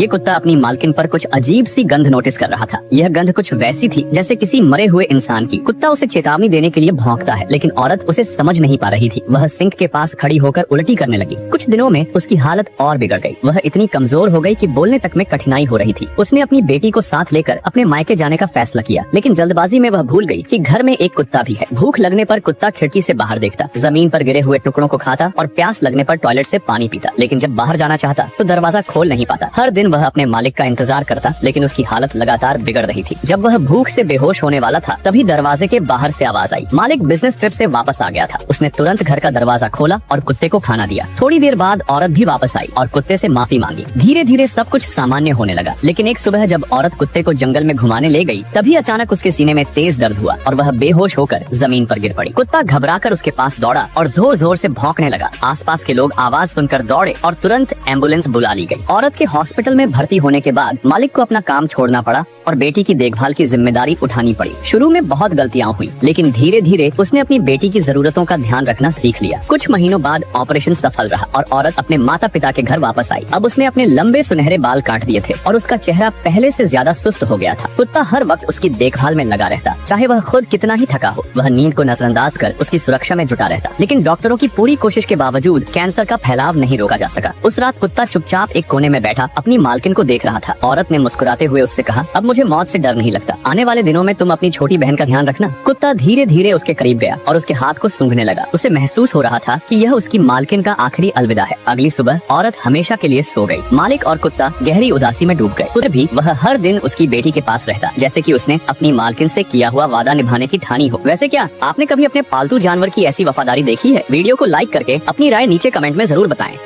ये कुत्ता अपनी मालकिन पर कुछ अजीब सी गंध नोटिस कर रहा था। यह गंध कुछ वैसी थी जैसे किसी मरे हुए इंसान की। कुत्ता उसे चेतावनी देने के लिए भौंकता है, लेकिन औरत उसे समझ नहीं पा रही थी। वह सिंक के पास खड़ी होकर उल्टी करने लगी। कुछ दिनों में उसकी हालत और बिगड़ गई। वह इतनी कमजोर हो गई कि बोलने तक में कठिनाई हो रही थी। उसने अपनी बेटी को साथ लेकर अपने मायके जाने का फैसला किया, लेकिन जल्दबाजी में वह भूल गई कि घर में एक कुत्ता भी है। भूख लगने पर कुत्ता खिड़की से बाहर देखता, जमीन पर गिरे हुए टुकड़ों को खाता और प्यास लगने पर टॉयलेट से पानी पीता, लेकिन जब बाहर जाना चाहता तो दरवाजा खोल नहीं पाता। हर दिन वह अपने मालिक का इंतजार करता, लेकिन उसकी हालत लगातार बिगड़ रही थी। जब वह भूख से बेहोश होने वाला था, तभी दरवाजे के बाहर से आवाज आई। मालिक बिजनेस ट्रिप से वापस आ गया था। उसने तुरंत घर का दरवाजा खोला और कुत्ते को खाना दिया। थोड़ी देर बाद औरत भी वापस आई और कुत्ते से माफी मांगी। धीरे धीरे सब कुछ सामान्य होने लगा, लेकिन एक सुबह जब औरत कुत्ते को जंगल में घुमाने ले गई, तभी अचानक उसके सीने में तेज दर्द हुआ और वह बेहोश होकर जमीन पर गिर पड़ी। कुत्ता घबराकर उसके पास दौड़ा और जोर जोर से भौंकने लगा। आसपास के लोग आवाज सुनकर दौड़े और तुरंत एम्बुलेंस बुला ली गई। औरत के हॉस्पिटल में भर्ती होने के बाद मालिक को अपना काम छोड़ना पड़ा और बेटी की देखभाल की जिम्मेदारी उठानी पड़ी। शुरू में बहुत गलतियां हुई, लेकिन धीरे धीरे उसने अपनी बेटी की जरूरतों का ध्यान रखना सीख लिया। कुछ महीनों बाद ऑपरेशन सफल रहा और औरत अपने माता पिता के घर वापस आई। अब उसने अपने लंबे सुनहरे बाल काट दिए थे और उसका चेहरा पहले से ज्यादा सुस्त हो गया था। कुत्ता हर वक्त उसकी देखभाल में लगा रहता, चाहे वह खुद कितना ही थका हो। वह नींद को नजरअंदाज कर उसकी सुरक्षा में जुटा रहता, लेकिन डॉक्टरों की पूरी कोशिश के बावजूद कैंसर का फैलाव नहीं रोका जा सका। उस रात कुत्ता चुपचाप एक कोने में बैठा अपनी मालकिन को देख रहा था। औरत ने मुस्कुराते हुए उससे कहा, अब मुझे मौत से डर नहीं लगता। आने वाले दिनों में तुम अपनी छोटी बहन का ध्यान रखना। कुत्ता धीरे धीरे उसके करीब गया और उसके हाथ को सूंघने लगा। उसे महसूस हो रहा था कि यह उसकी मालकिन का आखिरी अलविदा है। अगली सुबह औरत हमेशा के लिए सो गई। मालिक और कुत्ता गहरी उदासी में डूब गए। फिर भी वह हर दिन उसकी बेटी के पास रहता, जैसे कि उसने अपनी मालकिन से किया हुआ वादा निभाने की ठानी हो। वैसे क्या आपने कभी अपने पालतू जानवर की ऐसी वफादारी देखी है? वीडियो को लाइक करके अपनी राय नीचे कमेंट में जरूर बताएं।